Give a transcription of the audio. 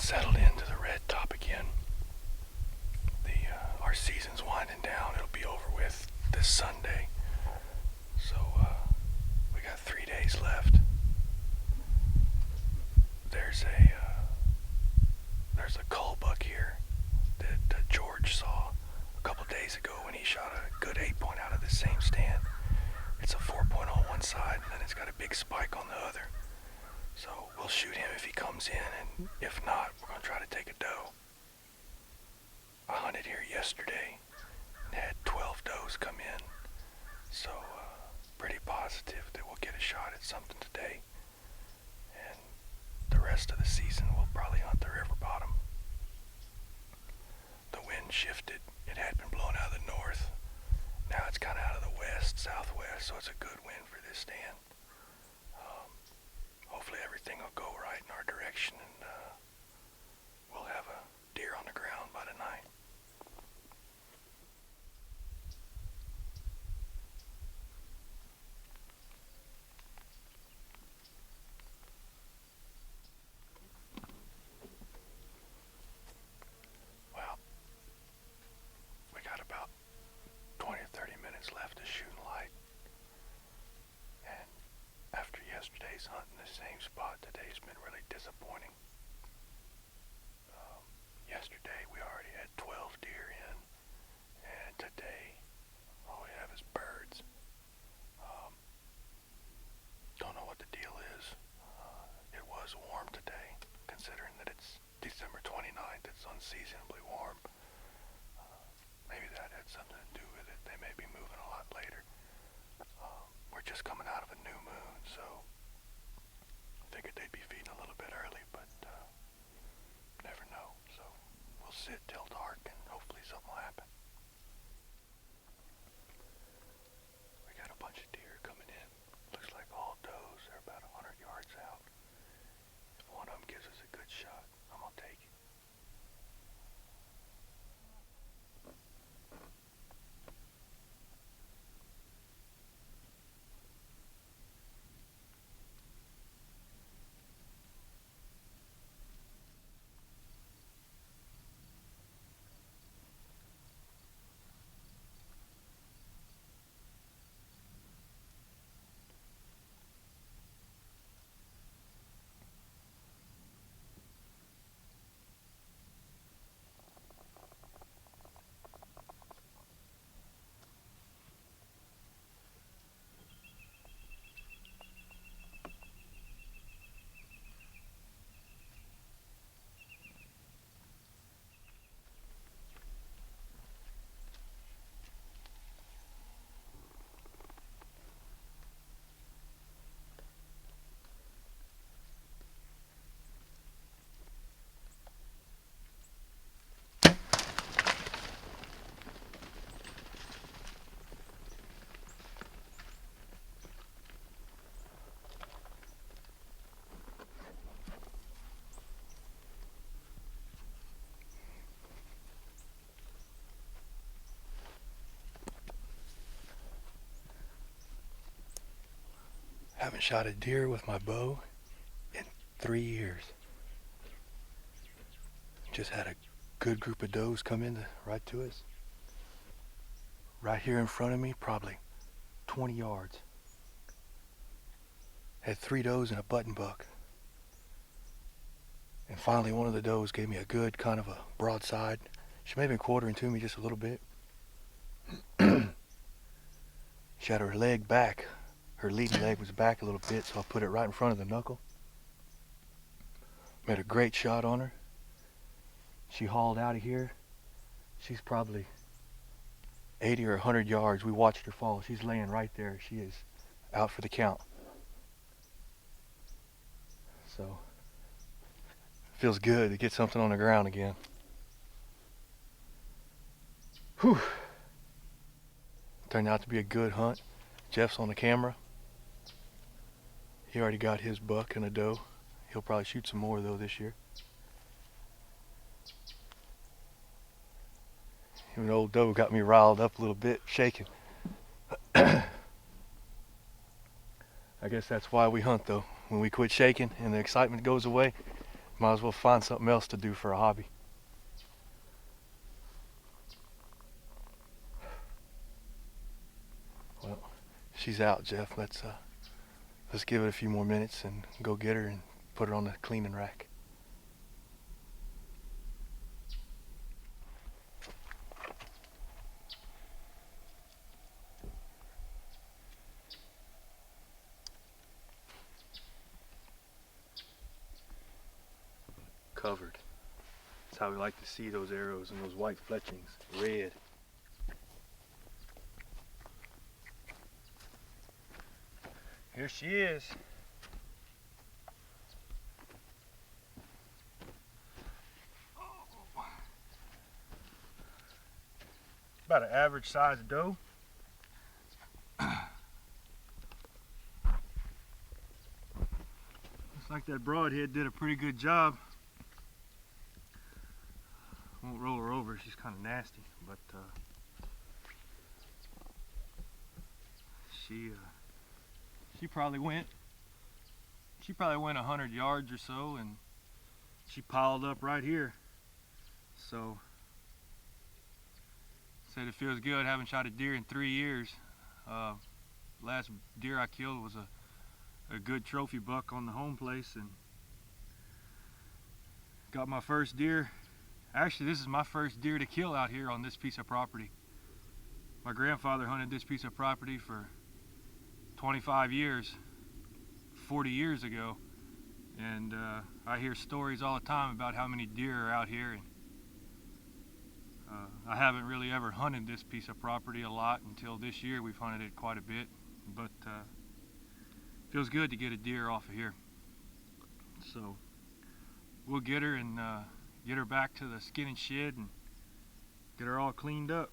settled into the red top again. Our season's winding down. It'll be over with this Sunday. So we got 3 days left. There's a cull buck here that George saw a couple days ago when he shot a good 8-point out of the same stand. It's a 4-point on one side, and then it's got a big spike on the other. So we'll shoot him if he comes in, and if not, we're going to try to take a doe. I hunted here yesterday and had 12 does come in. So pretty positive that we'll get a shot at something today. And the rest of the season we'll probably hunt the river bottom. The wind shifted. It had been blowing out of the north. Now it's kind of out of the west, southwest, so it's a good wind for this stand. Hopefully everything will go right in our direction, and we'll have a deer on the ground by tonight. Well, we got about 20 or 30 minutes left to shoot light. And after yesterday's hunt in the same spot, today's been really disappointing. Yesterday we already had 12 deer in, and today all we have is birds. Don't know what the deal is. It was warm today, considering that it's December 29th. It's unseasonably warm. Maybe that had something to do with it. They may be moving a lot later. We're just coming out of a new moon, so I figured they'd be feeding a little bit early, but never know. So we'll sit till dark and hopefully something will happen. We got a bunch of deer coming in. Looks like all does. They're about 100 yards out. If one of them gives us a good shot, I'm gonna take it. Haven't shot a deer with my bow in 3 years. Just had a good group of does come in right to us. Right here in front of me, probably 20 yards. Had 3 does and a button buck. And finally one of the does gave me a good kind of a broadside. She may have been quartering to me just a little bit. She had her leg back. Her leading leg was back a little bit, so I put it right in front of the knuckle. Made a great shot on her. She hauled out of here. She's probably 80 or 100 yards. We watched her fall. She's laying right there. She is out for the count. So, feels good to get something on the ground again. Whew. Turned out to be a good hunt. Jeff's on the camera. He already got his buck and a doe. He'll probably shoot some more though this year. Even old doe got me riled up a little bit, shaking. I guess that's why we hunt though. When we quit shaking and the excitement goes away, Might as well find something else to do for a hobby. Well, she's out, Jeff. Let's give it a few more minutes and go get her and put her on the cleaning rack. Covered. That's how we like to see those arrows and those white fletchings. Red. Here she is. About an average size doe. Looks like that broadhead did a pretty good job. Won't roll her over, she's kind of nasty, but she probably went 100 yards or so, and she piled up right here. So said it feels good. Haven't shot a deer in 3 years. Last deer I killed was a good trophy buck on the home place, and got my first deer. Actually, this is my first deer to kill out here on this piece of property. My grandfather hunted this piece of property for 25 years, 40 years ago, and I hear stories all the time about how many deer are out here, and I haven't really ever hunted this piece of property a lot until this year. We've hunted it quite a bit, but feels good to get a deer off of here. So we'll get her and get her back to the skin and shed and get her all cleaned up.